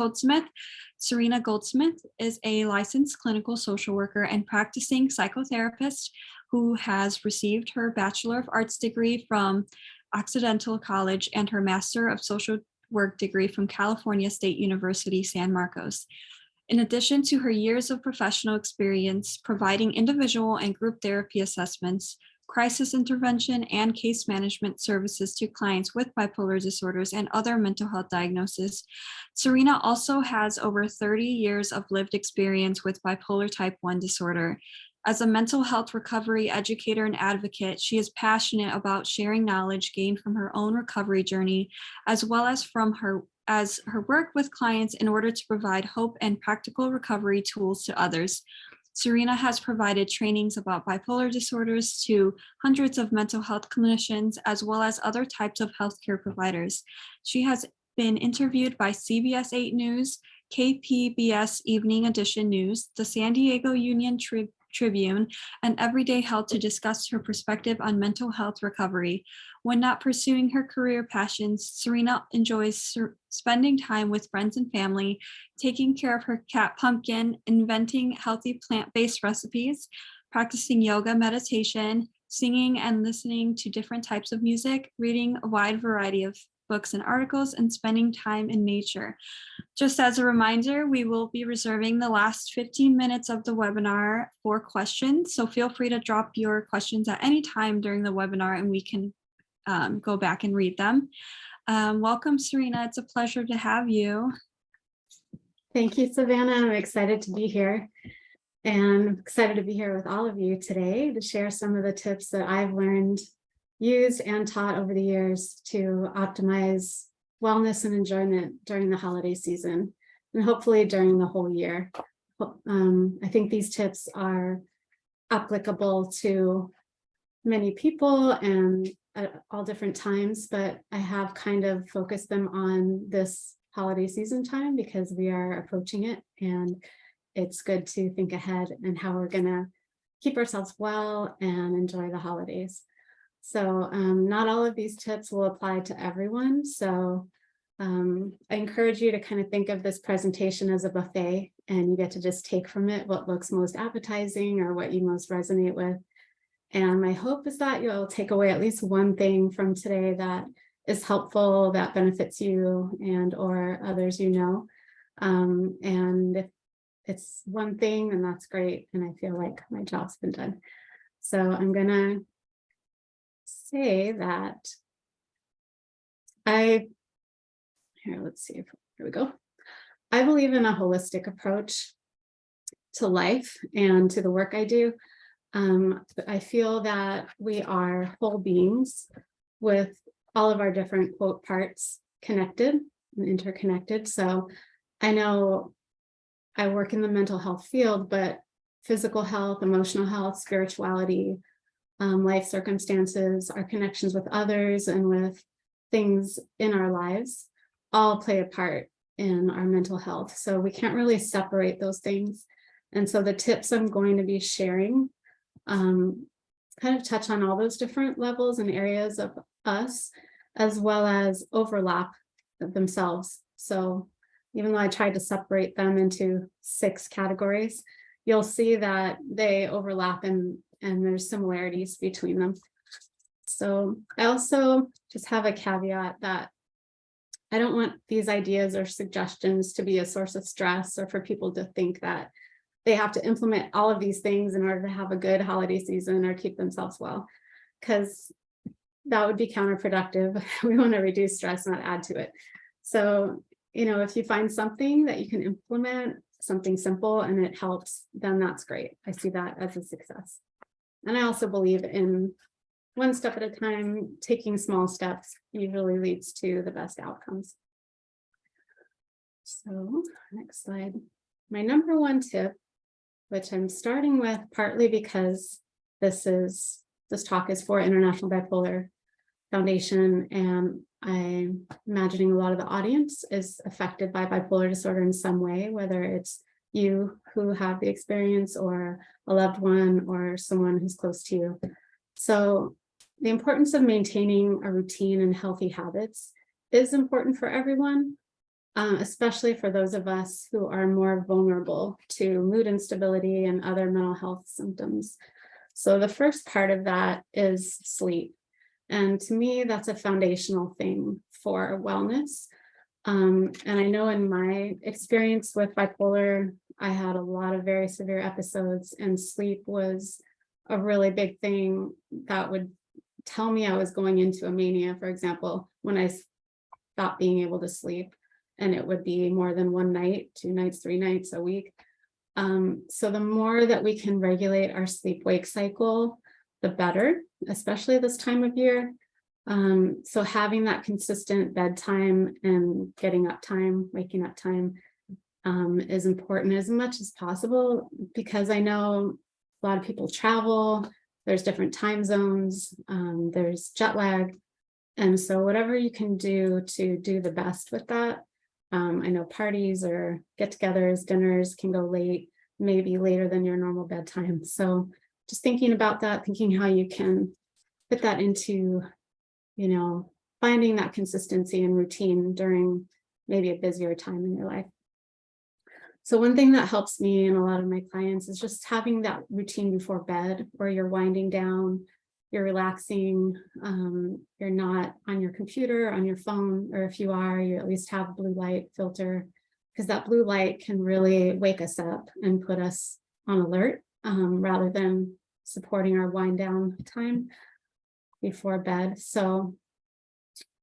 Goldsmith. Serena Goldsmith is a licensed clinical social worker and practicing psychotherapist who has received her Bachelor of Arts degree from Occidental College and her Master of Social Work degree from California State University, San Marcos. In addition to her years of professional experience providing individual and group therapy assessments, crisis intervention, and case management services to clients with bipolar disorders and other mental health diagnoses, Serena also has over 30 years of lived experience with bipolar type 1 disorder. As a mental health recovery educator and advocate, she is passionate about sharing knowledge gained from her own recovery journey, as well as from her work with clients in order to provide hope and practical recovery tools to others. Serena has provided trainings about bipolar disorders to hundreds of mental health clinicians, as well as other types of healthcare providers. She has been interviewed by CBS 8 News, KPBS Evening Edition News, the San Diego Union Tribune, and Everyday Health to discuss her perspective on mental health recovery. When not pursuing her career passions, Serena enjoys spending time with friends and family, taking care of her cat Pumpkin, inventing healthy plant-based recipes, practicing yoga, meditation, singing and listening to different types of music, reading a wide variety of books and articles, and spending time in nature. Just as a reminder, we will be reserving the last 15 minutes of the webinar for questions. So feel free to drop your questions at any time during the webinar and we can go back and read them. Welcome, Serena. It's a pleasure to have you. Thank you, Savannah. I'm excited to be here and excited to be here with all of you today to share some of the tips that I've learned, used, and taught over the years to optimize wellness and enjoyment during the holiday season and hopefully during the whole year. I think these tips are applicable to many people and at all different times, but I have kind of focused them on this holiday season time because we are approaching it, and it's good to think ahead and how we're going to keep ourselves well and enjoy the holidays. So not all of these tips will apply to everyone. So I encourage you to kind of think of this presentation as a buffet, and you get to just take from it what looks most appetizing or what you most resonate with. And my hope is that you'll take away at least one thing from today that is helpful, that benefits you and or others you know. And if it's one thing, then that's great. And I feel like my job's been done. So I'm going to say that let's see, here we go. I believe in a holistic approach to life and to the work I do. I feel that we are whole beings with all of our different quote parts connected and interconnected. So I know I work in the mental health field, but physical health, emotional health, spirituality, life circumstances, our connections with others and with things in our lives all play a part in our mental health. So we can't really separate those things. And so the tips I'm going to be sharing kind of touch on all those different levels and areas of us, as well as overlap themselves. So even though I tried to separate them into 6 categories, you'll see that they overlap and there's similarities between them. So I also just have a caveat that I don't want these ideas or suggestions to be a source of stress or for people to think that they have to implement all of these things in order to have a good holiday season or keep themselves well, because that would be counterproductive. We want to reduce stress, not add to it. So, if you find something that you can implement, something simple, and it helps, then that's great. I see that as a success. And I also believe in one step at a time. Taking small steps usually leads to the best outcomes. So next slide. My number one tip, which I'm starting with partly because this talk is for International Bipolar Foundation, and I'm imagining a lot of the audience is affected by bipolar disorder in some way, whether it's you who have the experience or a loved one or someone who's close to you. So the importance of maintaining a routine and healthy habits is important for everyone. especially for those of us who are more vulnerable to mood instability and other mental health symptoms. So the first part of that is sleep. And to me, that's a foundational thing for wellness. And I know in my experience with bipolar, I had a lot of very severe episodes, and sleep was a really big thing that would tell me I was going into a mania, for example, when I stopped being able to sleep. And it would be more than one night, 2 nights, 3 nights a week. So the more that we can regulate our sleep-wake cycle, the better, especially this time of year. So having that consistent bedtime and getting up time, waking up time is important as much as possible, because I know a lot of people travel, there's different time zones, there's jet lag. And so whatever you can do to do the best with that. I know parties or get-togethers, dinners can go late, maybe later than your normal bedtime. So just thinking about that, thinking how you can put that into, finding that consistency and routine during maybe a busier time in your life. So one thing that helps me and a lot of my clients is just having that routine before bed where you're winding down, you're relaxing, you're not on your computer, on your phone, or if you are, you at least have a blue light filter, because that blue light can really wake us up and put us on alert, rather than supporting our wind down time before bed. So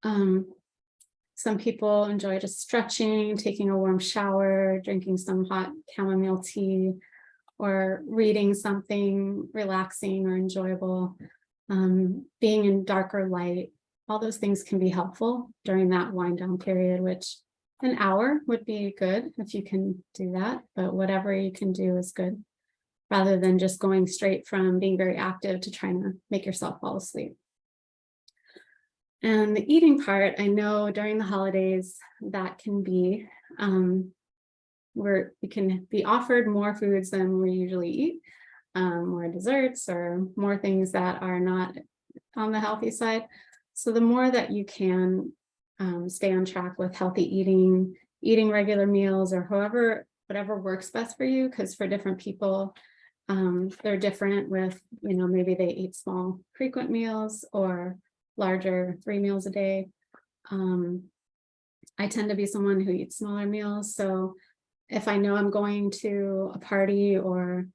some people enjoy just stretching, taking a warm shower, drinking some hot chamomile tea, or reading something relaxing or enjoyable. Being in darker light, all those things can be helpful during that wind down period, which an hour would be good if you can do that, but whatever you can do is good, rather than just going straight from being very active to trying to make yourself fall asleep. And the eating part, I know during the holidays that can be, we can be offered more foods than we usually eat. More desserts or more things that are not on the healthy side. So the more that you can stay on track with healthy eating regular meals, or whatever works best for you, because for different people, they're different with, maybe they eat small, frequent meals or larger 3 meals a day. I tend to be someone who eats smaller meals. So if I know I'm going to a party or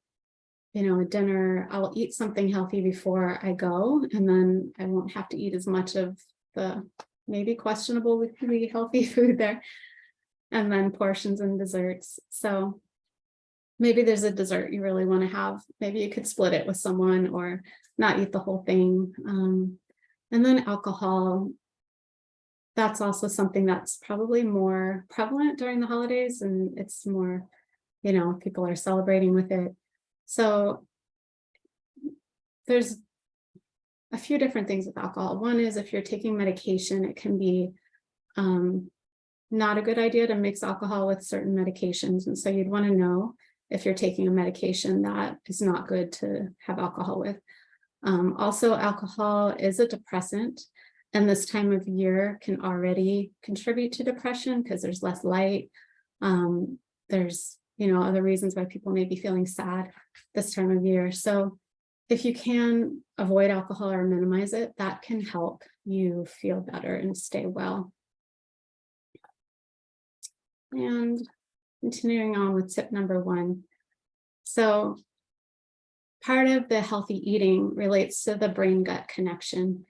a dinner, I'll eat something healthy before I go, and then I won't have to eat as much of the maybe questionable healthy food there, and then portions and desserts. So maybe there's a dessert you really want to have. Maybe you could split it with someone or not eat the whole thing. And then alcohol, that's also something that's probably more prevalent during the holidays, and it's more, people are celebrating with it. So there's a few different things with alcohol. One is if you're taking medication, it can be not a good idea to mix alcohol with certain medications. And so you'd want to know if you're taking a medication that is not good to have alcohol with. Also, alcohol is a depressant, and this time of year can already contribute to depression because there's less light. There's other reasons why people may be feeling sad this time of year. So if you can avoid alcohol or minimize it, that can help you feel better and stay well. And continuing on with tip number 1. So part of the healthy eating relates to the brain-gut connection.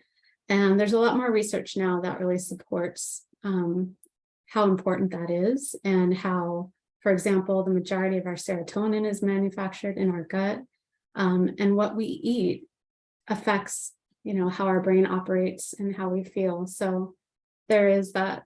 And there's a lot more research now that really supports how important that is, and how, for example, the majority of our serotonin is manufactured in our gut, and what we eat affects, how our brain operates and how we feel. So there is that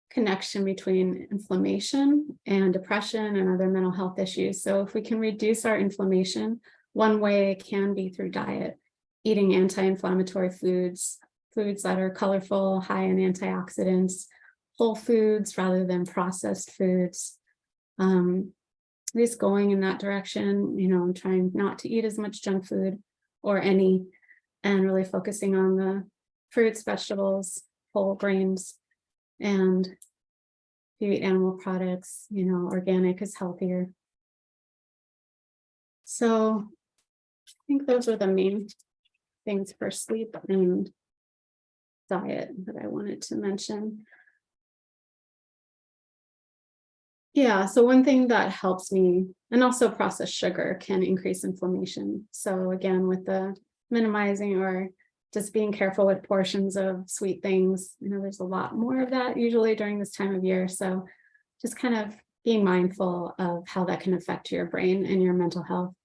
connection between inflammation and depression and other mental health issues. So if we can reduce our inflammation, one way can be through diet, eating anti-inflammatory foods that are colorful, high in antioxidants, whole foods rather than processed foods. At least going in that direction, trying not to eat as much junk food or any, and really focusing on the fruits, vegetables, whole grains. And If you eat animal products, organic is healthier. So I think those are the main things for sleep and diet that I wanted to mention. Yeah, so one thing that helps me, and also processed sugar can increase inflammation. So again, with the minimizing or just being careful with portions of sweet things, there's a lot more of that usually during this time of year. So just kind of being mindful of how that can affect your brain and your mental health.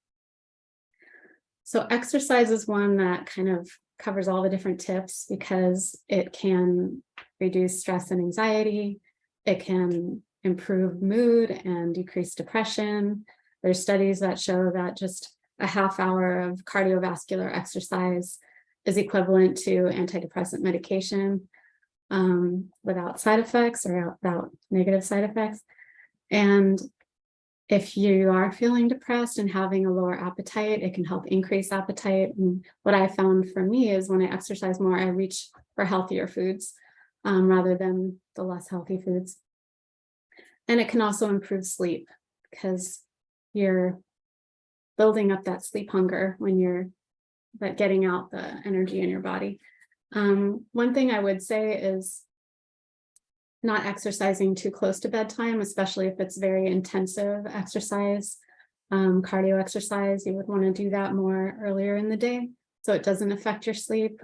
So exercise is one that kind of covers all the different tips because it can reduce stress and anxiety. It can improve mood and decrease depression. There's studies that show that just a half hour of cardiovascular exercise is equivalent to antidepressant medication without side effects or without negative side effects. And if you are feeling depressed and having a lower appetite, it can help increase appetite. And what I found for me is when I exercise more, I reach for healthier foods rather than the less healthy foods. And it can also improve sleep because you're building up that sleep hunger when you're getting out the energy in your body. One thing I would say is not exercising too close to bedtime, especially if it's very intensive exercise, cardio exercise. You would want to do that more earlier in the day so it doesn't affect your sleep.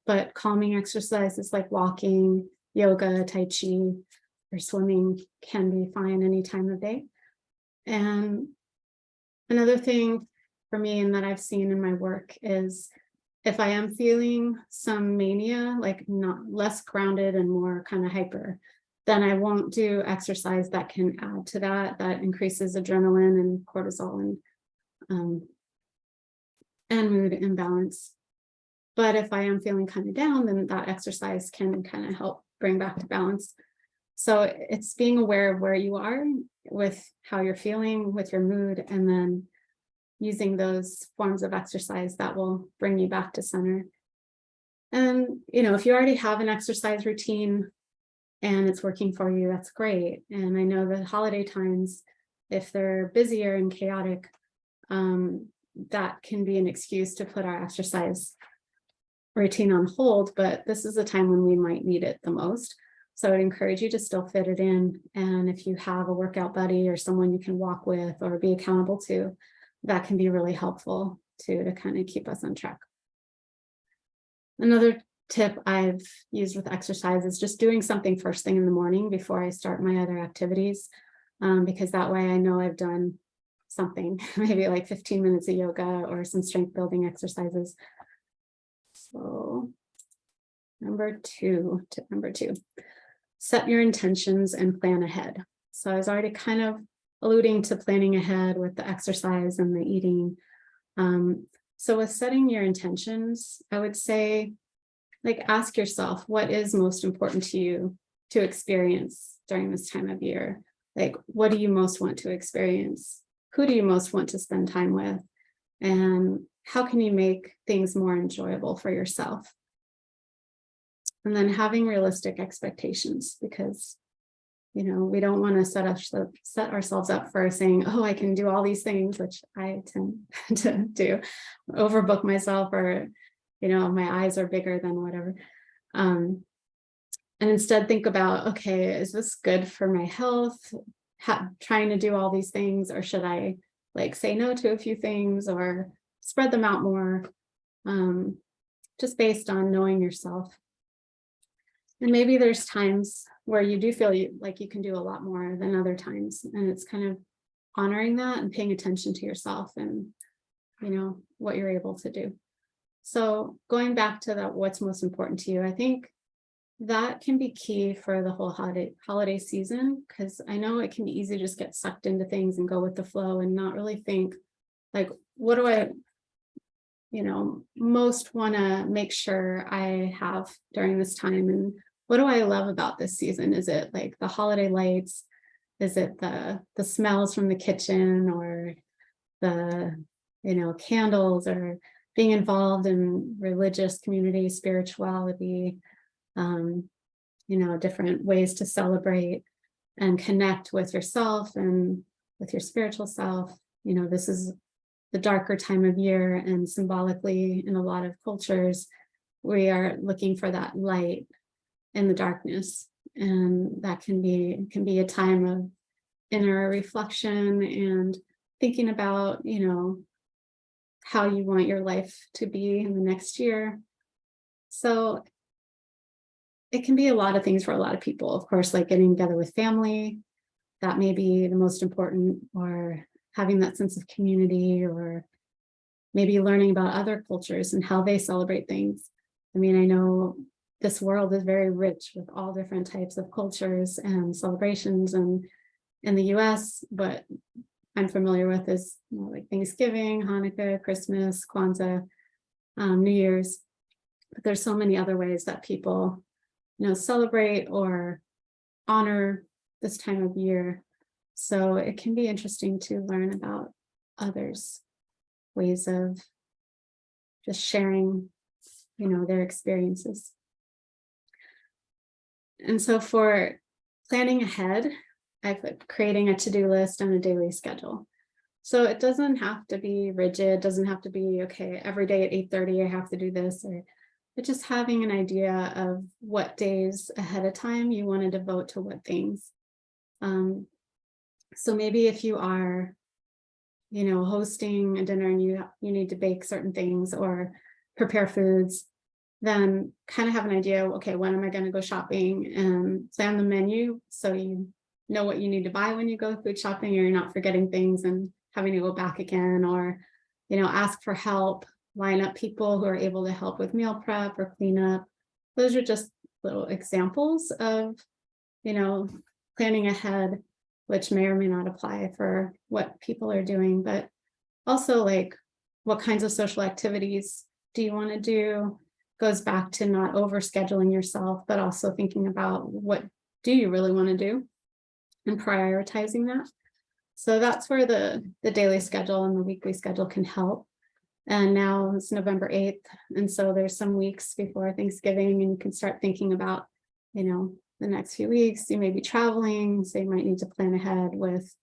But calming exercises like walking, yoga, tai chi, or swimming can be fine any time of day. And another thing for me and that I've seen in my work is if I am feeling some mania, like not less grounded and more kind of hyper, then I won't do exercise that can add to that increases adrenaline and cortisol and mood imbalance. But if I am feeling kind of down, then that exercise can kind of help bring back to balance. So it's being aware of where you are with how you're feeling, with your mood, and then using those forms of exercise that will bring you back to center. And, if you already have an exercise routine and it's working for you, that's great. And I know that holiday times, if they're busier and chaotic, that can be an excuse to put our exercise routine on hold, but this is a time when we might need it the most. So I'd encourage you to still fit it in. And if you have a workout buddy or someone you can walk with or be accountable to, that can be really helpful too, to kind of keep us on track. Another tip I've used with exercise is just doing something first thing in the morning before I start my other activities, because that way I know I've done something, maybe like 15 minutes of yoga or some strength building exercises. So tip number two, set your intentions and plan ahead. So I was already kind of alluding to planning ahead with the exercise and the eating. So with setting your intentions, I would say, ask yourself, what is most important to you to experience during this time of year? What do you most want to experience? Who do you most want to spend time with? And how can you make things more enjoyable for yourself? And then having realistic expectations, because we don't want to set ourselves up for saying, oh, I can do all these things, which I tend to do, overbook myself, or my eyes are bigger than whatever. And instead think about, okay, is this good for my health? Trying to do all these things, or should I say no to a few things or spread them out more, just based on knowing yourself. And maybe there's times where you do feel like you can do a lot more than other times. And it's kind of honoring that and paying attention to yourself and, what you're able to do. So going back to that, what's most important to you, I think that can be key for the whole holiday season, because I know it can be easy to just get sucked into things and go with the flow and not really think, what do I most want to make sure I have during this time, and what do I love about this season? Is it the holiday lights? Is it the smells from the kitchen, or the candles, or being involved in religious community, spirituality, different ways to celebrate? and connect with yourself and with your spiritual self. This is the darker time of year, and symbolically in a lot of cultures, we are looking for that light in the darkness. And that can be a time of inner reflection and thinking about, how you want your life to be in the next year. So it can be a lot of things for a lot of people, of course, like getting together with family. That may be the most important, or having that sense of community, or maybe learning about other cultures and how they celebrate things. I mean, I know this world is very rich with all different types of cultures and celebrations, and in the US, what I'm familiar with is like Thanksgiving, Hanukkah, Christmas, Kwanzaa, New Year's. But there's so many other ways that people, celebrate or honor this time of year. So it can be interesting to learn about others' ways of just sharing, their experiences. And so for planning ahead, I put creating a to-do list and a daily schedule. So it doesn't have to be rigid, doesn't have to be, okay, every day at 8:30 I have to do this, but just having an idea of what days ahead of time you want to devote to what things. So maybe if you are, hosting a dinner and you need to bake certain things or prepare foods, then kind of have an idea, okay, when am I going to go shopping, and plan the menu so you know what you need to buy when you go food shopping, or you're not forgetting things and having to go back again, or, ask for help, line up people who are able to help with meal prep or cleanup. Those are just little examples of, planning ahead, which may or may not apply for what people are doing, but also like what kinds of social activities do you want to do? Goes back to not overscheduling yourself, but also thinking about what do you really want to do and prioritizing that. So that's where the daily schedule and the weekly schedule can help. And now it's November 8th. And so there's some weeks before Thanksgiving, and you can start thinking about, the next few weeks. You may be traveling, so you might need to plan ahead with,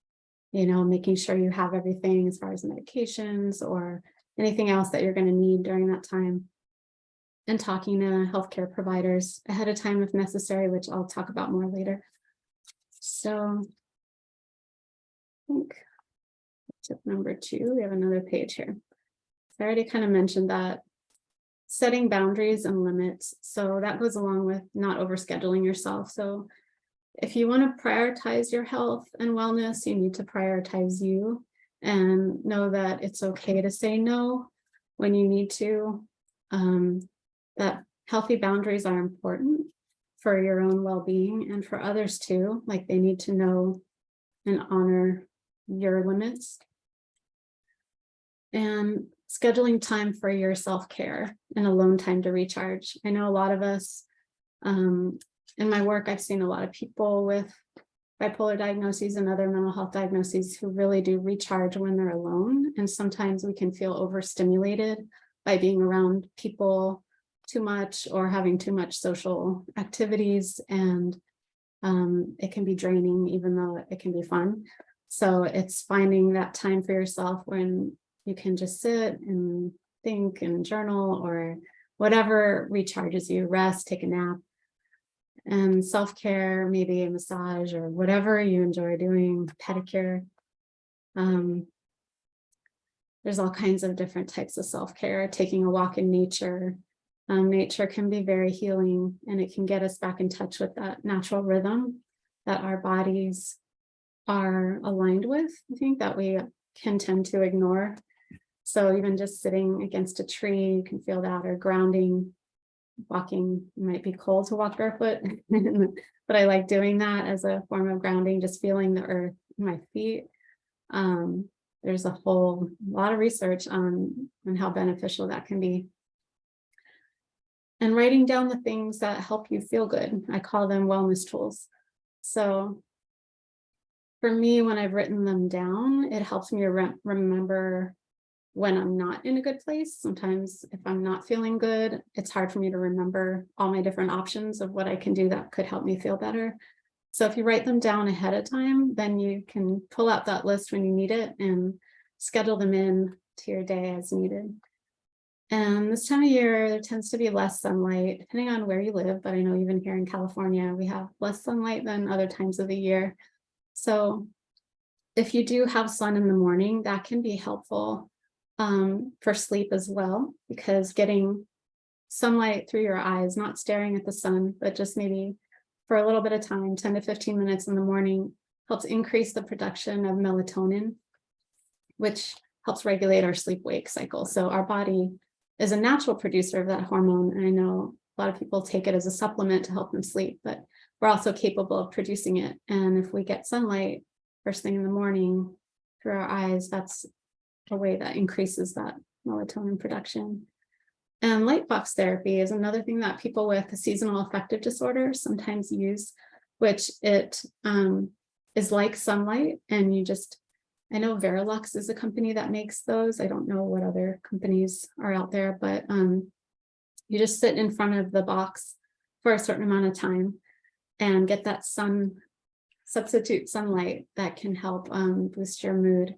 making sure you have everything as far as medications or anything else that you're going to need during that time. And talking to healthcare providers ahead of time if necessary, which I'll talk about more later. So I think tip number 2, we have another page here. So I already kind of mentioned that setting boundaries and limits. So that goes along with not overscheduling yourself. So if you want to prioritize your health and wellness, you need to prioritize you and know that it's okay to say no when you need to. That healthy boundaries are important for your own well-being and for others too. Like, they need to know and honor your limits. And scheduling time for your self-care and alone time to recharge. I know a lot of us, in my work, I've seen a lot of people with bipolar diagnoses and other mental health diagnoses who really do recharge when they're alone. And sometimes we can feel overstimulated by being around people too much or having too much social activities. And it can be draining, even though it can be fun. So it's finding that time for yourself when you can just sit and think and journal or whatever recharges you, rest, take a nap. And self-care, maybe a massage or whatever you enjoy doing, pedicure. There's all kinds of different types of self-care, taking a walk in nature. Nature can be very healing, and it can get us back in touch with that natural rhythm that our bodies are aligned with, I think, that we can tend to ignore. So even just sitting against a tree, you can feel that, or grounding, walking. It might be cold to walk barefoot, but I like doing that as a form of grounding, just feeling the earth in my feet. There's a whole lot of research on how beneficial that can be. And writing down the things that help you feel good. I call them wellness tools. So for me, when I've written them down, it helps me remember when I'm not in a good place. Sometimes if I'm not feeling good, it's hard for me to remember all my different options of what I can do that could help me feel better. So if you write them down ahead of time, then you can pull out that list when you need it and schedule them in to your day as needed. And this time of year, there tends to be less sunlight, depending on where you live. But I know even here in California, we have less sunlight than other times of the year. So if you do have sun in the morning, that can be helpful for sleep as well, because getting sunlight through your eyes, not staring at the sun, but just maybe for a little bit of time, 10 to 15 minutes in the morning, helps increase the production of melatonin, which helps regulate our sleep-wake cycle. So our body is a natural producer of that hormone. And I know a lot of people take it as a supplement to help them sleep, but we're also capable of producing it. And if we get sunlight first thing in the morning through our eyes, that's a way that increases that melatonin production. And light box therapy is another thing that people with a seasonal affective disorder sometimes use, which it is like sunlight. And you just, I know Verilux is a company that makes those. I don't know what other companies are out there, but you just sit in front of the box for a certain amount of time and get that substitute sunlight that can help boost your mood.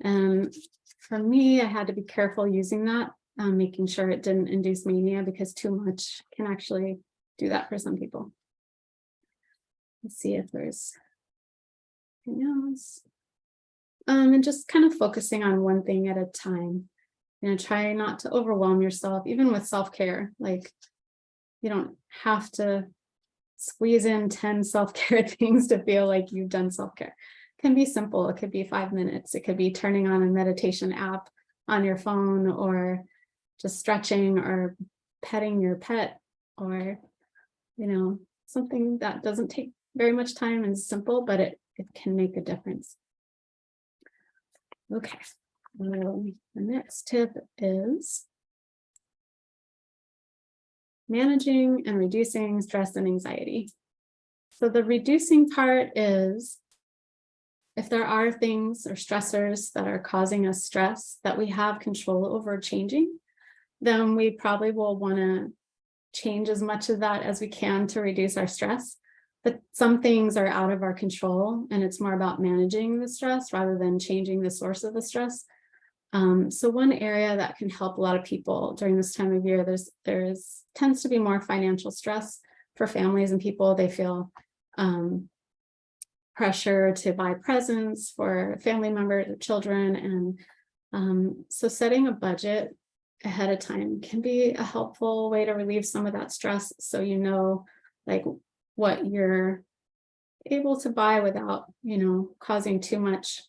And for me, I had to be careful using that, making sure it didn't induce mania, because too much can actually do that for some people. Let's see if there's anything else. And just kind of focusing on one thing at a time. Try not to overwhelm yourself, even with self-care. Like, you don't have to squeeze in 10 self-care things to feel like you've done self-care. It can be simple. It could be 5 minutes. It could be turning on a meditation app on your phone, or just stretching, or petting your pet, or, something that doesn't take very much time and is simple, but it can make a difference. Okay. The next tip is managing and reducing stress and anxiety. So the reducing part is, if there are things or stressors that are causing us stress that we have control over changing, then we probably will want to change as much of that as we can to reduce our stress. But some things are out of our control, and it's more about managing the stress rather than changing the source of the stress. So one area that can help a lot of people during this time of year, there's tends to be more financial stress for families and people. They feel pressure to buy presents for family members or children. And so setting a budget ahead of time can be a helpful way to relieve some of that stress. So like what you're able to buy without, causing too much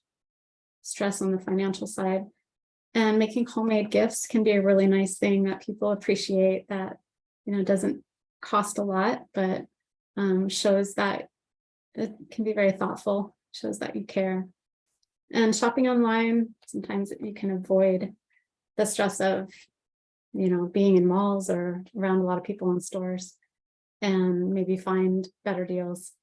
stress on the financial side. And making homemade gifts can be a really nice thing that people appreciate, that, doesn't cost a lot, but shows that it can be very thoughtful, shows that you care. And shopping online, sometimes you can avoid the stress of, being in malls or around a lot of people in stores, and maybe find better deals.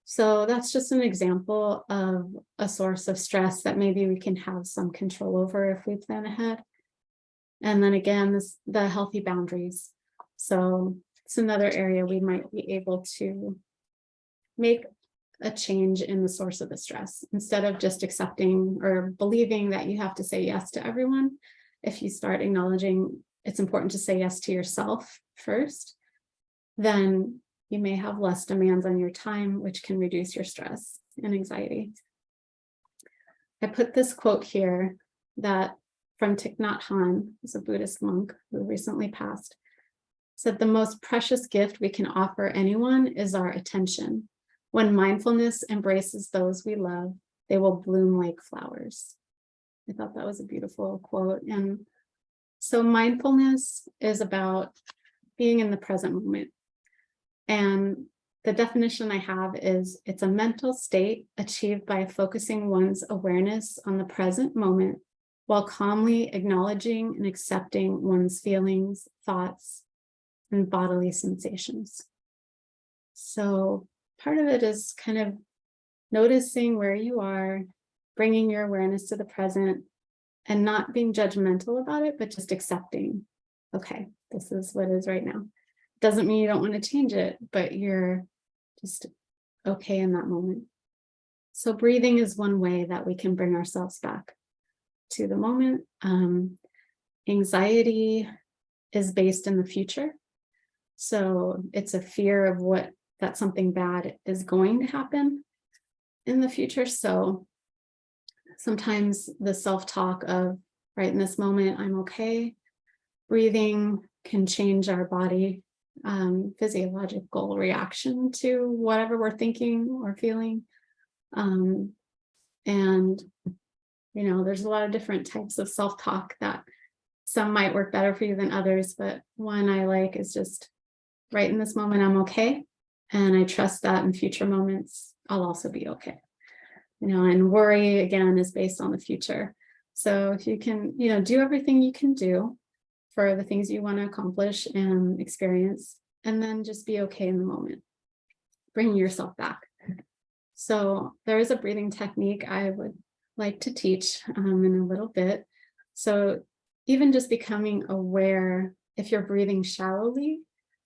So that's just an example of a source of stress that maybe we can have some control over if we plan ahead. And then again, the healthy boundaries. So it's another area we might be able to make a change in the source of the stress. Instead of just accepting or believing that you have to say yes to everyone, if you start acknowledging it's important to say yes to yourself first, then you may have less demands on your time, which can reduce your stress and anxiety. I put this quote here that from Thich Nhat Hanh, who's a Buddhist monk who recently passed, said, "The most precious gift we can offer anyone is our attention. When mindfulness embraces those we love, they will bloom like flowers." I thought that was a beautiful quote. And so mindfulness is about being in the present moment. And the definition I have is, it's a mental state achieved by focusing one's awareness on the present moment while calmly acknowledging and accepting one's feelings, thoughts, and bodily sensations. So part of it is kind of noticing where you are, bringing your awareness to the present, and not being judgmental about it, but just accepting, okay, this is what is right now. Doesn't mean you don't want to change it, but you're just okay in that moment. So breathing is one way that we can bring ourselves back to the moment. Anxiety is based in the future. So it's a fear of that something bad is going to happen in the future. So sometimes the self-talk of right in this moment, I'm okay. Breathing can change our body physiological reaction to whatever we're thinking or feeling. And, there's a lot of different types of self-talk that some might work better for you than others, but one I like is just right in this moment, I'm okay. And I trust that in future moments, I'll also be okay. And worry again is based on the future. So if you can, do everything you can do for the things you want to accomplish and experience, and then just be okay in the moment, bring yourself back. So there is a breathing technique I would like to teach in a little bit. So even just becoming aware, if you're breathing shallowly,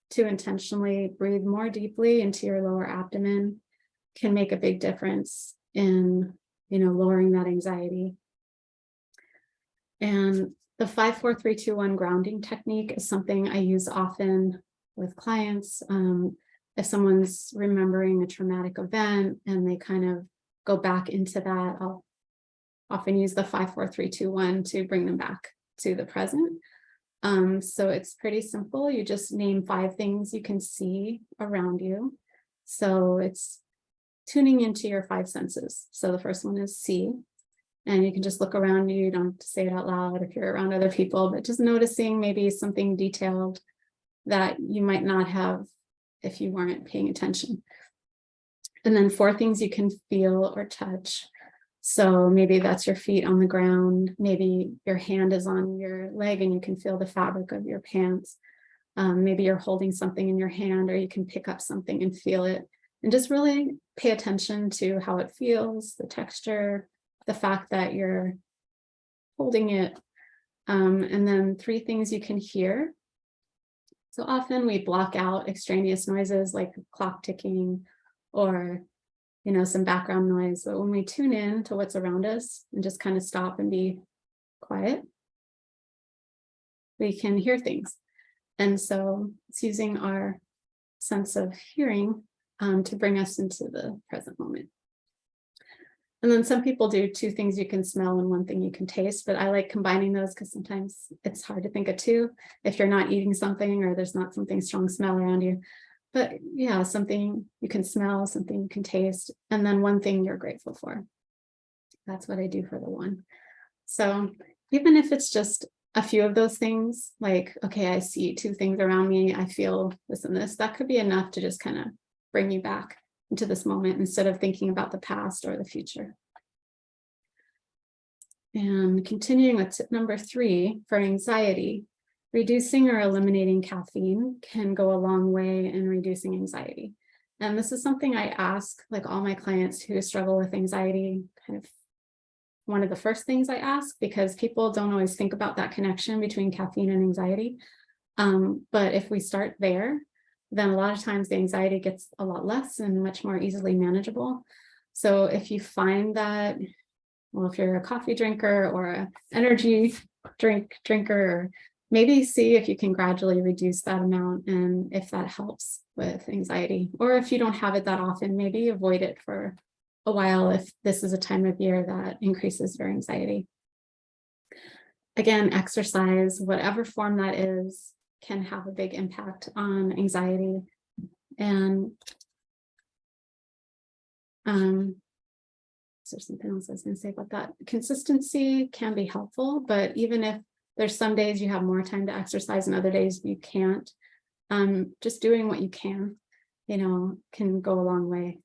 to intentionally breathe more deeply into your lower abdomen can make a big difference in, lowering that anxiety. And the 5-4-3-2-1 grounding technique is something I use often with clients. If someone's remembering a traumatic event and they kind of go back into that, I'll often use the 5-4-3-2-1 to bring them back to the present. So it's pretty simple. You just name 5 things you can see around you. So it's tuning into your 5 senses. So the first one is see. And you can just look around you. You don't have to say it out loud if you're around other people, but just noticing maybe something detailed that you might not have if you weren't paying attention. And then 4 things you can feel or touch. So maybe that's your feet on the ground. Maybe your hand is on your leg and you can feel the fabric of your pants. Maybe you're holding something in your hand, or you can pick up something and feel it. And just really pay attention to how it feels, the texture, the fact that you're holding it. And then 3 things you can hear. So often we block out extraneous noises like clock ticking or some background noise. But when we tune in to what's around us and just kind of stop and be quiet, we can hear things. And so it's using our sense of hearing to bring us into the present moment. And then some people do 2 things you can smell and 1 thing you can taste, but I like combining those because sometimes it's hard to think of 2 if you're not eating something or there's not something strong smell around you. But yeah, something you can smell, something you can taste, and then 1 thing you're grateful for. That's what I do for the 1. So even if it's just a few of those things, like, okay, I see 2 things around me, I feel this and this, that could be enough to just kind of bring you back into this moment instead of thinking about the past or the future. And continuing with tip number 3 for anxiety, reducing or eliminating caffeine can go a long way in reducing anxiety. And this is something I ask like all my clients who struggle with anxiety, kind of one of the first things I ask, because people don't always think about that connection between caffeine and anxiety. But if we start there, then a lot of times the anxiety gets a lot less and much more easily manageable. So if you find that, well, if you're a coffee drinker or an energy drinker, maybe see if you can gradually reduce that amount and if that helps with anxiety. Or if you don't have it that often, maybe avoid it for a while if this is a time of year that increases your anxiety. Again, exercise, whatever form that is, can have a big impact on anxiety. And is there something else I was going to say about that? Consistency can be helpful, but even if there's some days you have more time to exercise and other days you can't, just doing what you can go a long way.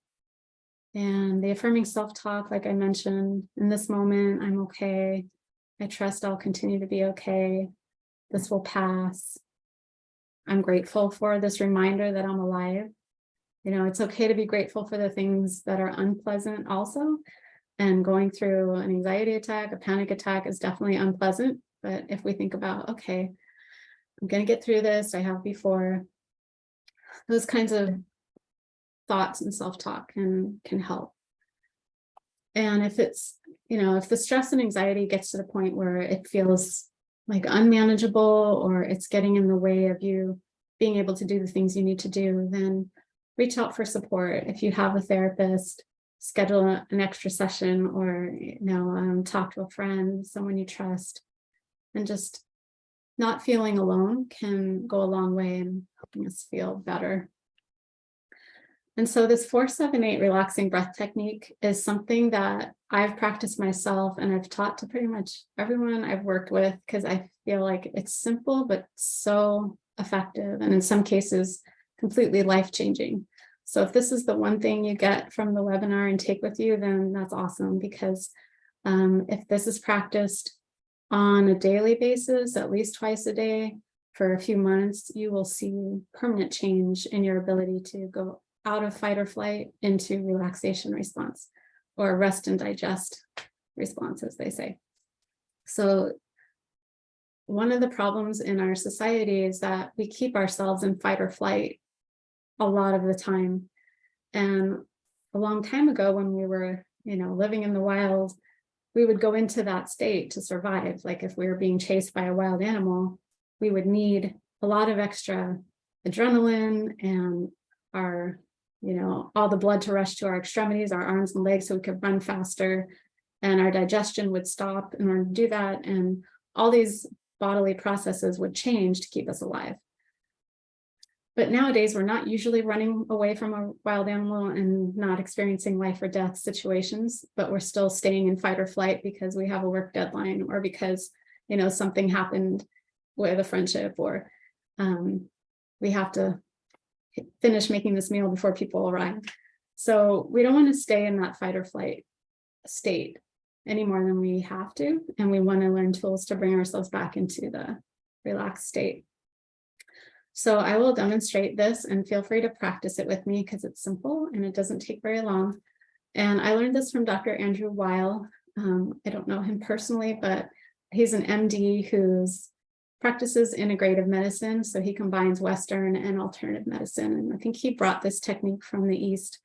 And the affirming self-talk, like I mentioned, in this moment, I'm okay. I trust I'll continue to be okay. This will pass. I'm grateful for this reminder that I'm alive. It's okay to be grateful for the things that are unpleasant also. And going through an anxiety attack, a panic attack is definitely unpleasant. But if we think about, okay, I'm going to get through this, I have before, those kinds of thoughts and self-talk can help. And if it's, if the stress and anxiety gets to the point where it feels like unmanageable, or it's getting in the way of you being able to do the things you need to do, then reach out for support. If you have a therapist, schedule an extra session, or talk to a friend, someone you trust, and just not feeling alone can go a long way in helping us feel better. And so this 4-7-8 relaxing breath technique is something that I've practiced myself, and I've taught to pretty much everyone I've worked with, because I feel like it's simple but so effective, and in some cases completely life-changing. So if this is the one thing you get from the webinar and take with you, then that's awesome, because if this is practiced on a daily basis, at least twice a day for a few months, you will see permanent change in your ability to go out of fight or flight into relaxation response, or rest and digest response, as they say. So one of the problems in our society is that we keep ourselves in fight or flight a lot of the time. And a long time ago, when we were, living in the wild, we would go into that state to survive. Like if we were being chased by a wild animal, we would need a lot of extra adrenaline and all the blood to rush to our extremities, our arms and legs, so we could run faster, and our digestion would stop in order to do that. And all these bodily processes would change to keep us alive. But nowadays, we're not usually running away from a wild animal and not experiencing life or death situations, but we're still staying in fight or flight because we have a work deadline, or because, something happened with a friendship, or we have to finish making this meal before people arrive. So we don't want to stay in that fight or flight state any more than we have to. And we want to learn tools to bring ourselves back into the relaxed state. So I will demonstrate this, and feel free to practice it with me, because it's simple and it doesn't take very long. And I learned this from Dr. Andrew Weil. I don't know him personally, but he's an MD who's practices integrative medicine. So he combines Western and alternative medicine. And I think he brought this technique from the East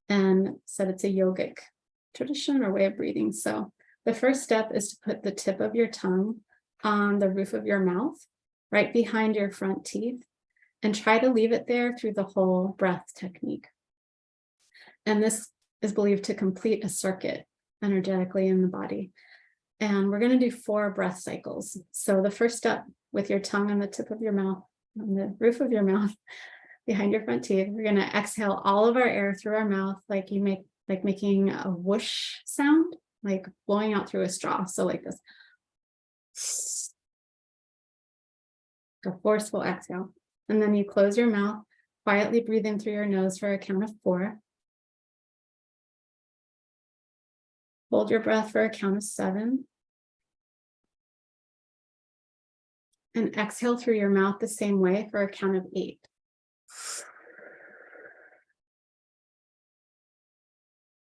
and said it's a yogic tradition or way of breathing. So the first step is to put the tip of your tongue on the roof of your mouth, right behind your front teeth, and try to leave it there through the whole breath technique. And this is believed to complete a circuit energetically in the body. And we're going to do 4 breath cycles. So the first step, with your tongue on the tip of your mouth, on the roof of your mouth, behind your front teeth, we're going to exhale all of our air through our mouth, like making a whoosh sound, like blowing out through a straw. So like this. A forceful exhale. And then you close your mouth, quietly breathe in through your nose for a count of 4. Hold your breath for a count of 7. And exhale through your mouth the same way for a count of 8.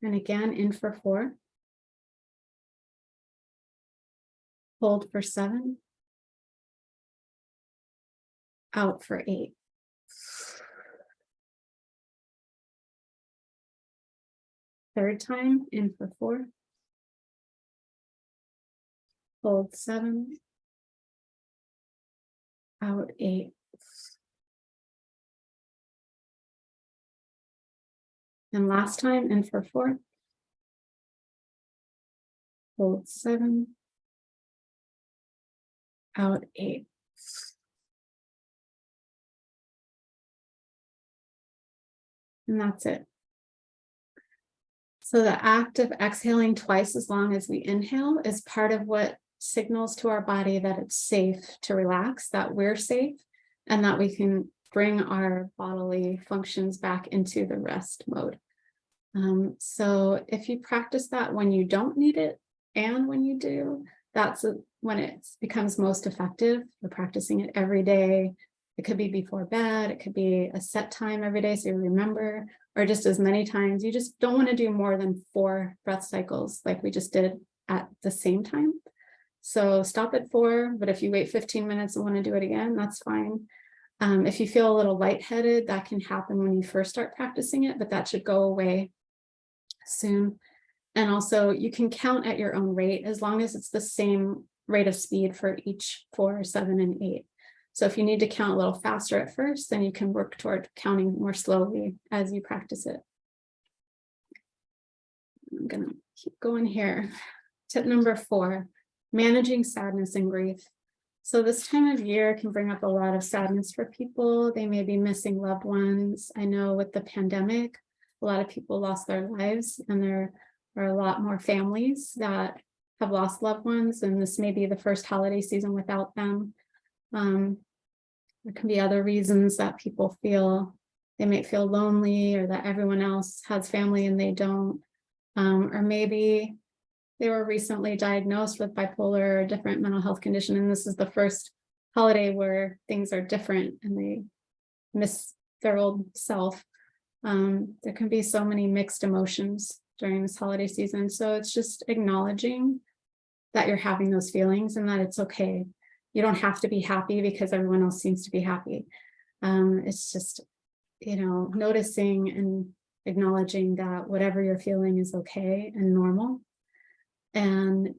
And again, in for 4. Hold for 7. Out for 8. Third time, in for 4. Hold 7. Out 8. And last time, in for 4. Hold 7. Out 8. And that's it. So the act of exhaling twice as long as we inhale is part of what signals to our body that it's safe to relax, that we're safe, and that we can bring our bodily functions back into the rest mode. So if you practice that when you don't need it and when you do, that's when it becomes most effective. You're practicing it every day. It could be before bed. It could be a set time every day so you remember, or just as many times. You just don't want to do more than 4 breath cycles like we just did at the same time. So stop at 4, but if you wait 15 minutes and want to do it again, that's fine. If you feel a little lightheaded, that can happen when you first start practicing it, but that should go away soon. And also you can count at your own rate as long as it's the same rate of speed for each 4, 7, and 8. So if you need to count a little faster at first, then you can work toward counting more slowly as you practice it. I'm gonna keep going here. Tip number 4, managing sadness and grief. So this time of year can bring up a lot of sadness for people. They may be missing loved ones. I know with the pandemic, a lot of people lost their lives, and there are a lot more families that have lost loved ones, and this may be the first holiday season without them. There can be other reasons that people feel, they may feel lonely, or that everyone else has family and they don't. Or maybe they were recently diagnosed with bipolar or a different mental health condition, and this is the first holiday where things are different and they miss their old self. There can be so many mixed emotions during this holiday season. So it's just acknowledging that you're having those feelings and that it's okay. You don't have to be happy because everyone else seems to be happy. It's just, noticing and acknowledging that whatever you're feeling is okay and normal. And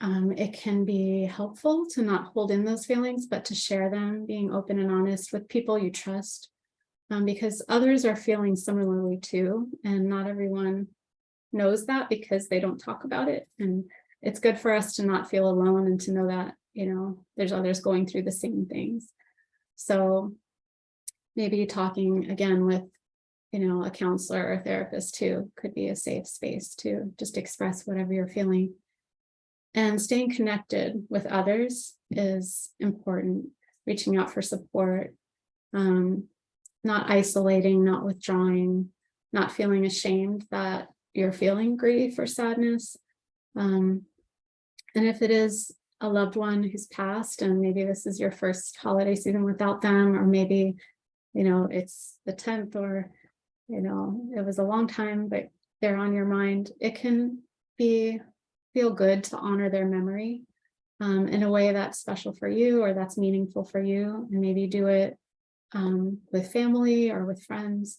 it can be helpful to not hold in those feelings, but to share them, being open and honest with people you trust, because others are feeling similarly too. And not everyone knows that because they don't talk about it. And it's good for us to not feel alone and to know that, there's others going through the same things. So maybe talking again with, a counselor or a therapist too could be a safe space to just express whatever you're feeling. And staying connected with others is important, reaching out for support, not isolating, not withdrawing, not feeling ashamed that you're feeling grief or sadness. And if it is a loved one who's passed, and maybe this is your first holiday season without them, or maybe, it's the 10th, or, it was a long time, but they're on your mind, it can feel good to honor their memory in a way that's special for you or that's meaningful for you. And maybe do it with family or with friends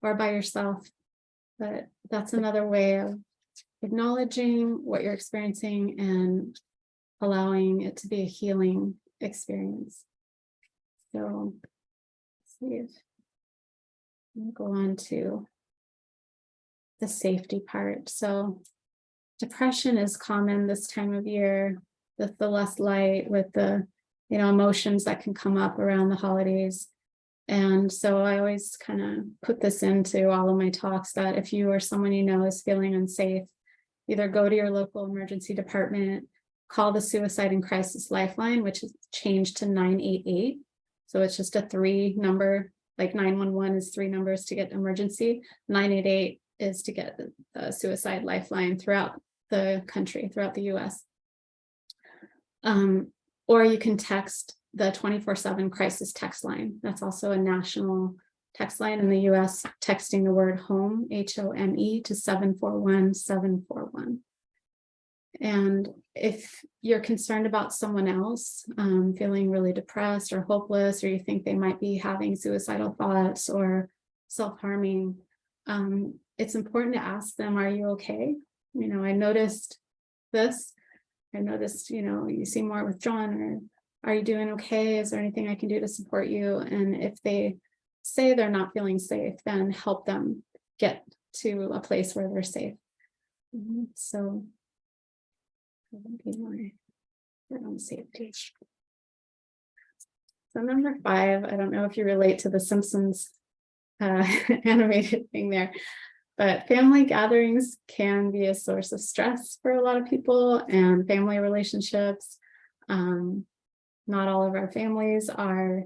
or by yourself. But that's another way of acknowledging what you're experiencing and allowing it to be a healing experience. So let's see if we'll go on to the safety part. So depression is common this time of year with the less light, with the emotions that can come up around the holidays. And so I always kind of put this into all of my talks that if you or someone is feeling unsafe, either go to your local emergency department, call the Suicide and Crisis Lifeline, which is changed to 988. So it's just a 3 number, like 911 is 3 numbers to get emergency. 988 is to get the suicide lifeline throughout the country, throughout the US. Or you can text the 24/7 crisis text line. That's also a national text line in the US, texting the word home, HOME, to 741-741. And if you're concerned about someone else feeling really depressed or hopeless, or you think they might be having suicidal thoughts or self-harming, it's important to ask them, are you okay? I noticed this. I noticed, you seem more withdrawn, or are you doing okay? Is there anything I can do to support you? And if they say they're not feeling safe, then help them get to a place where they're safe. So that would be my own safety. So number 5, I don't know if you relate to the Simpsons animated thing there, but family gatherings can be a source of stress for a lot of people, and family relationships. Not all of our families are,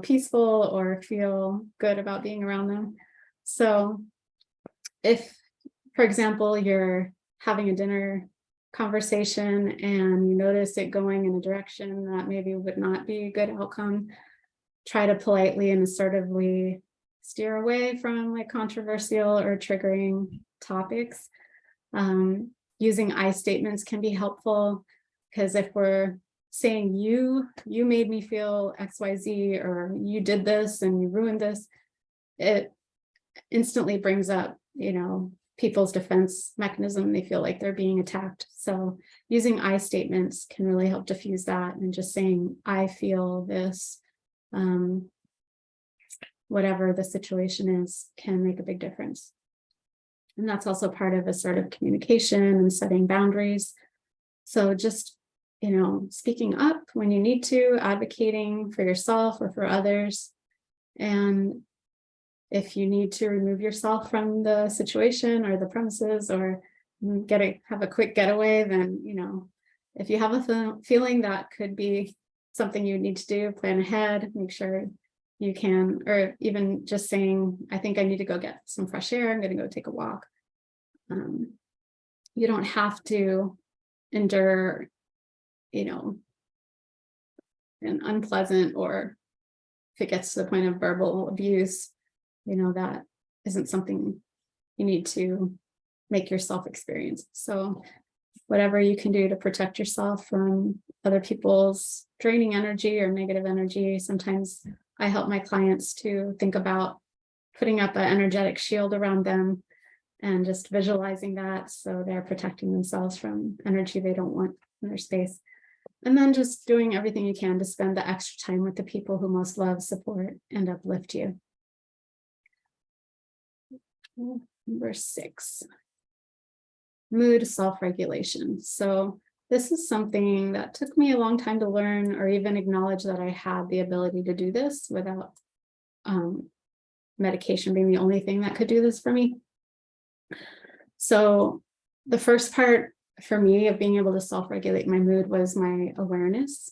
peaceful or feel good about being around them. So if, for example, you're having a dinner conversation and you notice it going in a direction that maybe would not be a good outcome, try to politely and assertively steer away from controversial or triggering topics. Using I statements can be helpful, because if we're saying you made me feel XYZ, or you did this and you ruined this, it instantly brings up, people's defense mechanism. They feel like they're being attacked. So using I statements can really help diffuse that, and just saying, I feel this, whatever the situation is, can make a big difference. And that's also part of assertive communication and setting boundaries. So just, speaking up when you need to, advocating for yourself or for others. And if you need to remove yourself from the situation or the premises, or have a quick getaway, then, if you have a feeling that could be something you need to do, plan ahead, make sure you can, or even just saying, I think I need to go get some fresh air, I'm going to go take a walk. You don't have to endure, an unpleasant, or if it gets to the point of verbal abuse, that isn't something you need to make yourself experience. So whatever you can do to protect yourself from other people's draining energy or negative energy. Sometimes I help my clients to think about putting up an energetic shield around them and just visualizing that, so they're protecting themselves from energy they don't want in their space. And then just doing everything you can to spend the extra time with the people who most love, support, and uplift you. Number 6, mood self-regulation. So this is something that took me a long time to learn, or even acknowledge that I had the ability to do this without medication being the only thing that could do this for me. So the first part for me of being able to self-regulate my mood was my awareness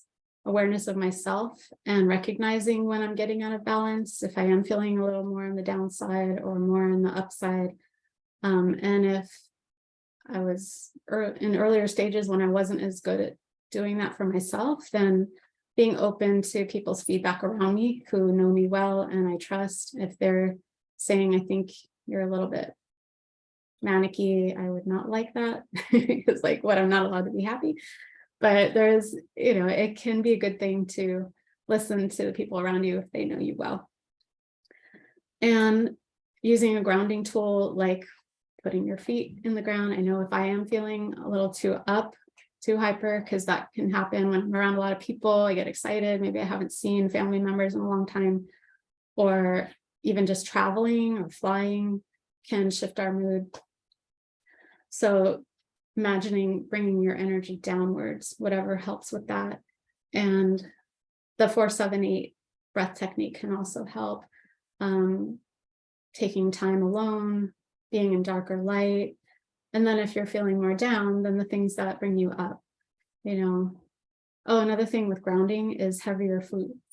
of myself, and recognizing when I'm getting out of balance, if I am feeling a little more on the downside or more on the upside. And if I was in earlier stages when I wasn't as good at doing that for myself, then being open to people's feedback around me who know me well and I trust. If they're saying, I think you're a little bit manicky, I would not like that. It's like, what, I'm not allowed to be happy. But there's, it can be a good thing to listen to the people around you if they know you well. And using a grounding tool, like putting your feet in the ground. I know if I am feeling a little too hyper, because that can happen when I'm around a lot of people, I get excited. Maybe I haven't seen family members in a long time, or even just traveling or flying can shift our mood. So imagining bringing your energy downwards, whatever helps with that. And the 4-7-8 breath technique can also help. Taking time alone, being in darker light. And then if you're feeling more down, then the things that bring you up, Oh, another thing with grounding is heavier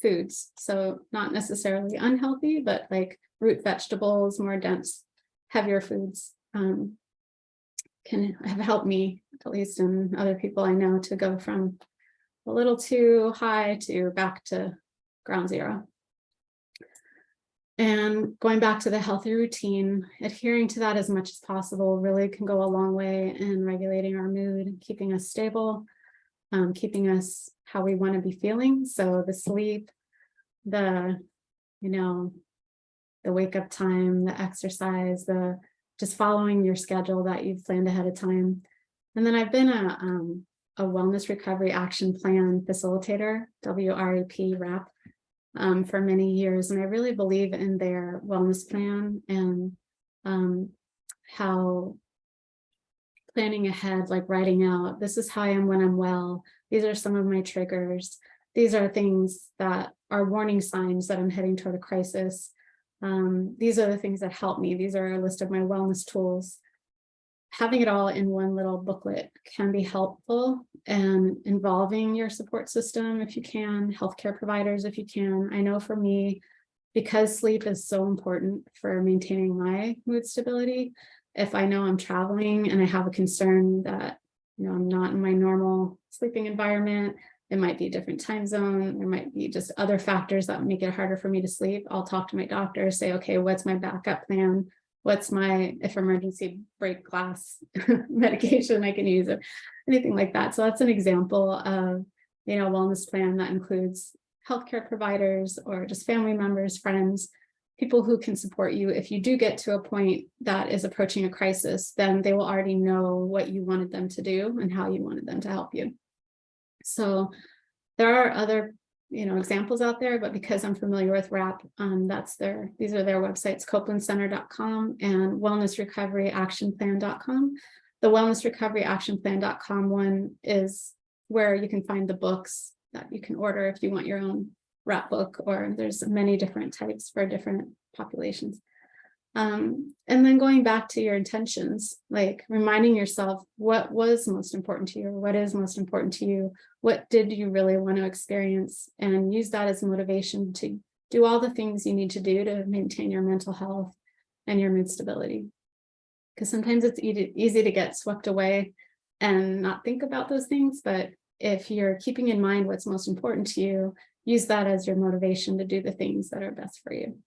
foods. So not necessarily unhealthy, but like root vegetables, more dense, heavier foods can have helped me, at least, and other people I know, to go from a little too high to back to ground zero. And going back to the healthy routine, adhering to that as much as possible really can go a long way in regulating our mood, keeping us stable, keeping us how we want to be feeling. So the sleep, the wake up time, the exercise, the just following your schedule that you've planned ahead of time. And then I've been a wellness recovery action plan facilitator, WRAP, for many years. And I really believe in their wellness plan, and how planning ahead, like writing out, this is how I am when I'm well. These are some of my triggers. These are things that are warning signs that I'm heading toward a crisis. These are the things that help me. These are a list of my wellness tools. Having it all in one little booklet can be helpful, and involving your support system if you can, healthcare providers if you can. I know for me, because sleep is so important for maintaining my mood stability, if I know I'm traveling and I have a concern that I'm not in my normal sleeping environment, it might be a different time zone, there might be just other factors that make it harder for me to sleep, I'll talk to my doctor, say, okay, what's my backup plan? What's my, if emergency break glass medication I can use, or anything like that. So that's an example of wellness plan that includes healthcare providers or just family members, friends, people who can support you. If you do get to a point that is approaching a crisis, then they will already know what you wanted them to do and how you wanted them to help you. So there are other examples out there, but because I'm familiar with WRAP, these are their websites, copelandcenter.com and wellnessrecoveryactionplan.com. The wellnessrecoveryactionplan.com one is where you can find the books that you can order if you want your own WRAP book, or there's many different types for different populations. And then going back to your intentions, like reminding yourself what was most important to you, or what is most important to you, what did you really want to experience, and use that as motivation to do all the things you need to do to maintain your mental health and your mood stability. Because sometimes it's easy to get swept away and not think about those things, but if you're keeping in mind what's most important to you, use that as your motivation to do the things that are best for you.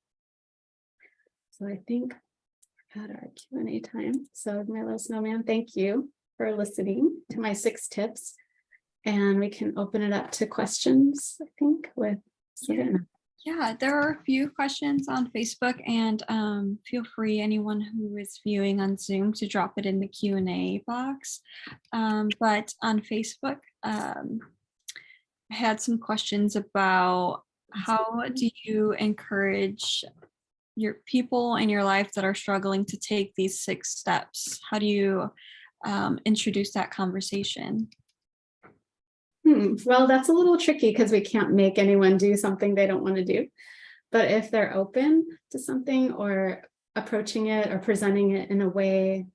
So I think we've had our Q&A time. So Milo Snowman, thank you for listening to my 6 tips. And we can open it up to questions, I think, with Savannah. Yeah, there are a few questions on Facebook, and feel free, anyone who is viewing on Zoom, to drop it in the Q&A box. But on Facebook, I had some questions about how do you encourage your people in your life that are struggling to take these 6 steps? How do you introduce that conversation? Well, that's a little tricky because we can't make anyone do something they don't want to do. But if they're open to something, or approaching it or presenting it in a way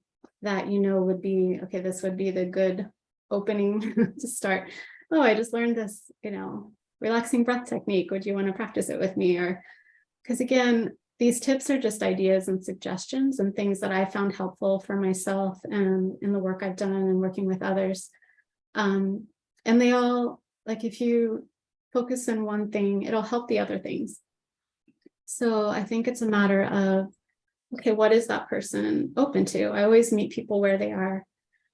that would be, okay, this would be the good opening to start. Oh, I just learned this, relaxing breath technique. Would you want to practice it with me? Or, because again, these tips are just ideas and suggestions and things that I found helpful for myself and in the work I've done and working with others. And they all, like, if you focus on one thing, it'll help the other things. So I think it's a matter of, okay, what is that person open to? I always meet people where they are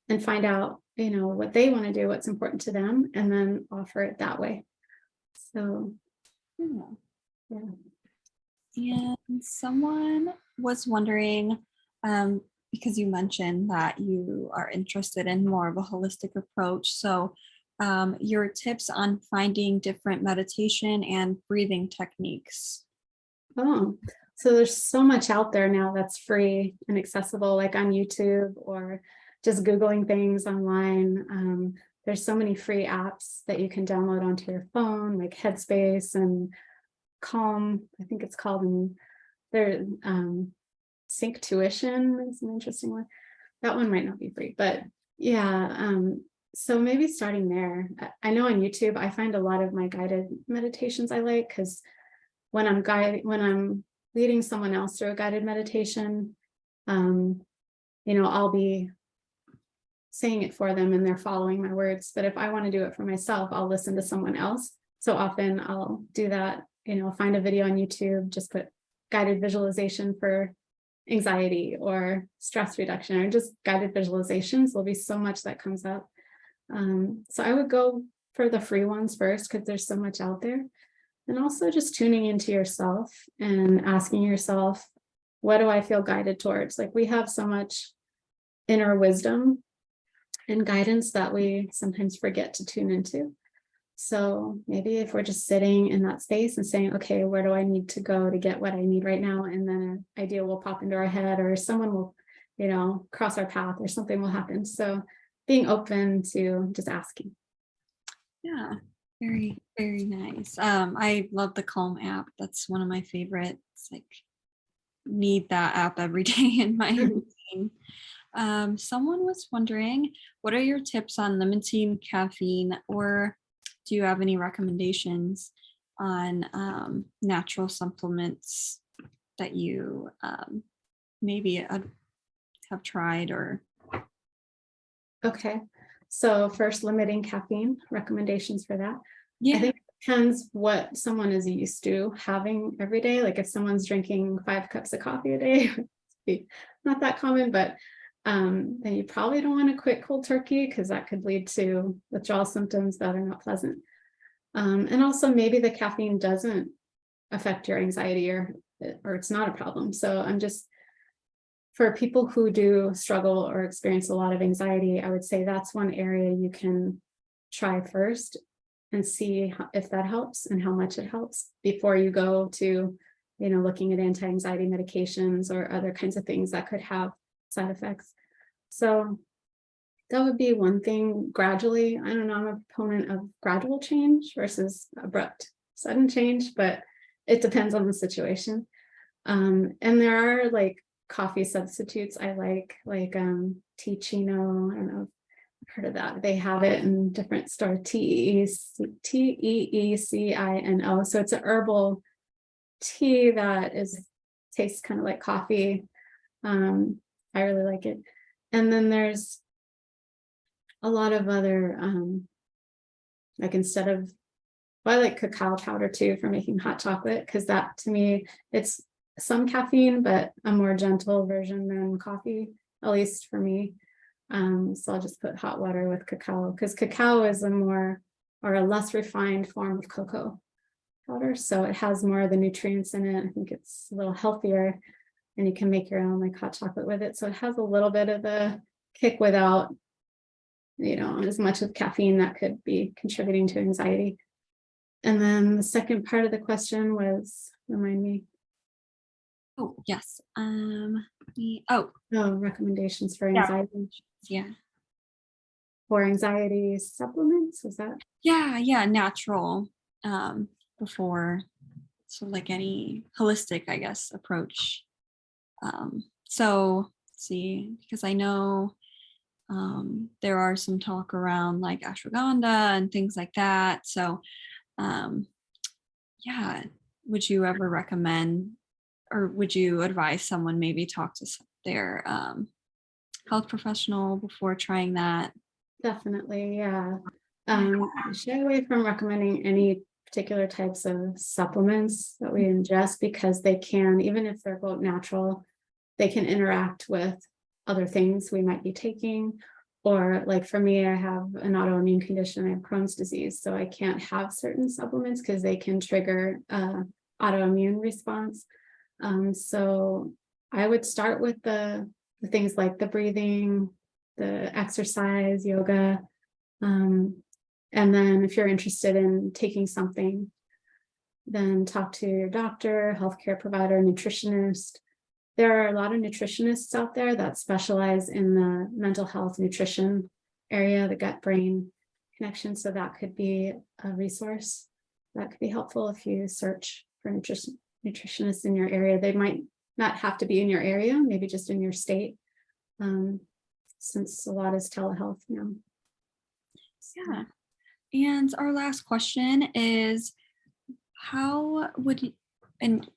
and find out, what they want to do, what's important to them, and then offer it that way. So, yeah. And someone was wondering, because you mentioned that you are interested in more of a holistic approach. So your tips on finding different meditation and breathing techniques. Oh, so there's so much out there now that's free and accessible, like on YouTube or just Googling things online. There's so many free apps that you can download onto your phone, like Headspace and Calm, I think it's called, and there Sync Tuition is an interesting one. That one might not be free, but yeah. So maybe starting there. I know on YouTube, I find a lot of my guided meditations I like, because when I'm leading someone else through a guided meditation, I'll be saying it for them and they're following my words. But if I want to do it for myself, I'll listen to someone else. So often I'll do that, find a video on YouTube, just put guided visualization for anxiety or stress reduction, or just guided visualizations. There'll be so much that comes up. So I would go for the free ones first, because there's so much out there. And also just tuning into yourself and asking yourself, what do I feel guided towards? Like, we have so much inner wisdom and guidance that we sometimes forget to tune into. So maybe if we're just sitting in that space and saying, okay, where do I need to go to get what I need right now? And then an idea will pop into our head, or someone will, cross our path, or something will happen. So being open to just asking. Yeah, very, very nice. I love the Calm app. That's one of my favorites. Like, need that app every day in my routine. Someone was wondering, what are your tips on limiting caffeine, or do you have any recommendations on natural supplements that you maybe have tried or? Okay, so first, limiting caffeine, recommendations for that. Yeah. I think it depends what someone is used to having every day. Like, if someone's drinking 5 cups of coffee a day, not that common, but then you probably don't want to quit cold turkey, because that could lead to withdrawal symptoms that are not pleasant. And also maybe the caffeine doesn't affect your anxiety, or it's not a problem. So I'm just, for people who do struggle or experience a lot of anxiety, I would say that's one area you can try first and see if that helps and how much it helps before you go to, looking at anti-anxiety medications or other kinds of things that could have side effects. So that would be one thing. Gradually, I don't know, I'm a proponent of gradual change versus abrupt sudden change, but it depends on the situation. And there are like coffee substitutes I like tea chino. I don't know if you've heard of that. They have it in different stores, Teecino. So it's an herbal tea that tastes kind of like coffee. I really like it. And then there's a lot of other, like instead of, I like cacao powder too for making hot chocolate, because that to me, it's some caffeine, but a more gentle version than coffee, at least for me. So I'll just put hot water with cacao, because cacao is a more or a less refined form of cocoa powder. So it has more of the nutrients in it. I think it's a little healthier, and you can make your own like hot chocolate with it. So it has a little bit of the kick without, as much of caffeine that could be contributing to anxiety. And then the second part of the question was, remind me. Oh, yes. Recommendations for Yeah. anxiety. Yeah. For anxiety supplements, was that? Yeah, natural. Before, so like any holistic, I guess, approach. So let's see, because I know there are some talk around like ashwagandha and things like that. So yeah, would you ever recommend, or would you advise someone maybe talk to their health professional before trying that? Definitely, yeah. Shy away from recommending any particular types of supplements that we ingest, because they can, even if they're quote natural, they can interact with other things we might be taking. Or like for me, I have an autoimmune condition, I have Crohn's disease, so I can't have certain supplements because they can trigger autoimmune response. So I would start with the things like the breathing, the exercise, yoga. And then if you're interested in taking something, then talk to your doctor, healthcare provider, nutritionist. There are a lot of nutritionists out there that specialize in the mental health nutrition area, the gut-brain connection. So that could be a resource that could be helpful if you search for nutritionists in your area. They might not have to be in your area, maybe just in your state, since a lot is telehealth now. Yeah. And our last question is, how would you, and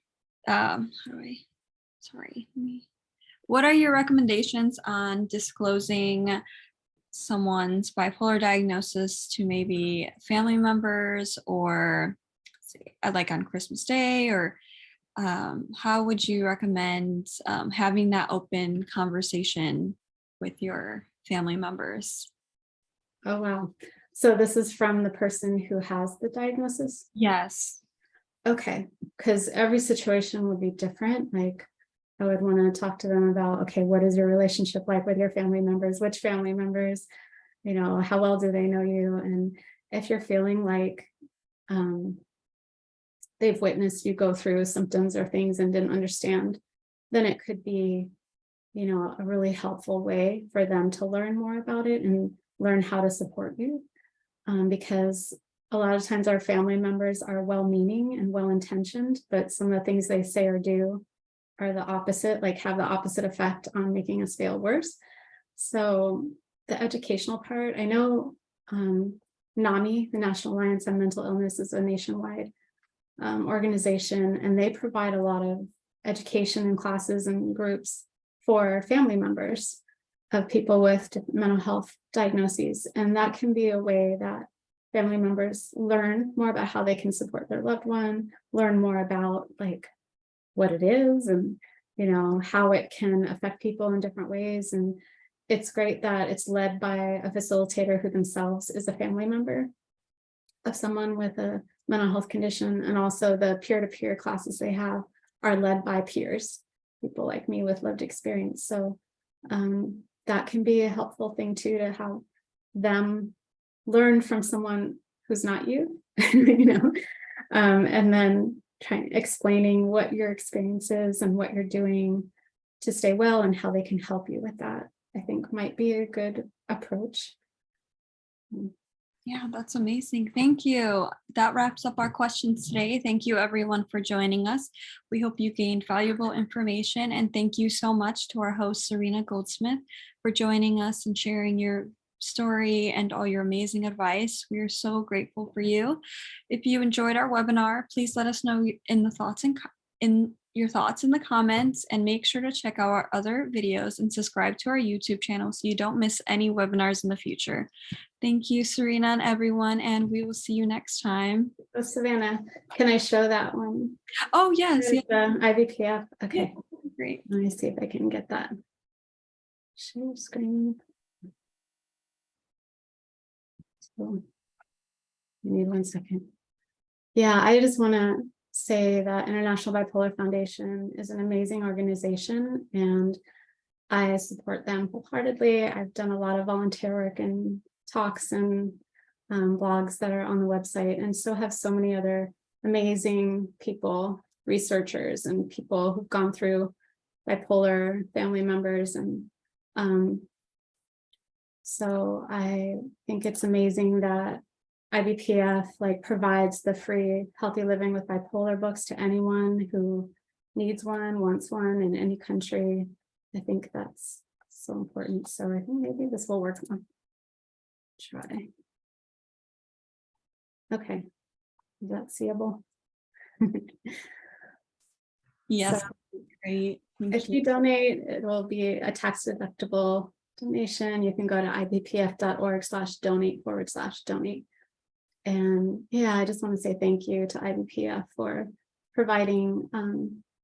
what are your recommendations on disclosing someone's bipolar diagnosis to maybe family members, or like on Christmas Day, or how would you recommend having that open conversation with your family members? Oh, wow. So this is from the person who has the diagnosis? Yes. Okay, because every situation would be different. Like I would want to talk to them about, okay, what is your relationship like with your family members? Which family members, how well do they know you? And if you're feeling like they've witnessed you go through symptoms or things and didn't understand, then it could be, a really helpful way for them to learn more about it and learn how to support you. Because a lot of times our family members are well-meaning and well-intentioned, but some of the things they say or do are the opposite, like have the opposite effect on making us feel worse. So the educational part, I know NAMI, the National Alliance on Mental Illness, is a nationwide organization, and they provide a lot of education and classes and groups for family members of people with mental health diagnoses. And that can be a way that family members learn more about how they can support their loved one, learn more about like what it is and, how it can affect people in different ways. And it's great that it's led by a facilitator who themselves is a family member. of someone with a mental health condition, and also the peer-to-peer classes they have are led by peers, people like me with lived experience. So that can be a helpful thing too, to have them learn from someone who's not you, and then explaining what your experience is and what you're doing to stay well and how they can help you with that, I think might be a good approach. Yeah, that's amazing. Thank you. That wraps up our questions today. Thank you everyone for joining us. We hope you gained valuable information, and thank you so much to our host, Serena Goldsmith, for joining us and sharing your story and all your amazing advice. We are so grateful for you. If you enjoyed our webinar, please let us know in your thoughts in the comments, and make sure to check out our other videos and subscribe to our YouTube channel so you don't miss any webinars in the future. Thank you, Serena, and everyone, and we will see you next time. Oh, Savannah, can I show that one? Oh, yes. There's the IBPF. Okay. Yeah, great. Let me see if I can get that. Share screen. So, I need 1 second. Yeah, I just want to say that International Bipolar Foundation is an amazing organization, and I support them wholeheartedly. I've done a lot of volunteer work and talks and blogs that are on the website, and so have so many other amazing people, researchers and people who've gone through bipolar, family members. And so I think it's amazing that IBPF provides the free Healthy Living with Bipolar books to anyone who needs one, wants one in any country. I think that's so important. So I think maybe this will work. Try. Okay, is that seeable? Yes, So great. if you donate, it will be a tax-deductible donation. You can go to ibpf.org/donate/donate. And yeah, I just want to say thank you to IBPF for providing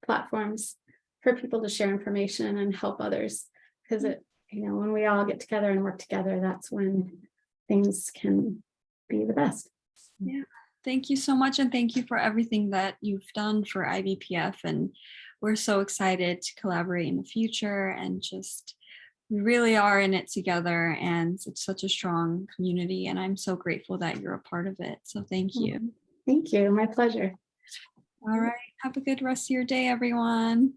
platforms for people to share information and help others, because when we all get together and work together, that's when things can be the best. Yeah, thank you so much, and thank you for everything that you've done for IBPF, and we're so excited to collaborate in the future, and just we really are in it together, and it's such a strong community, and I'm so grateful that you're a part of it. So thank you. Thank you. My pleasure. All right, have a good rest of your day, everyone.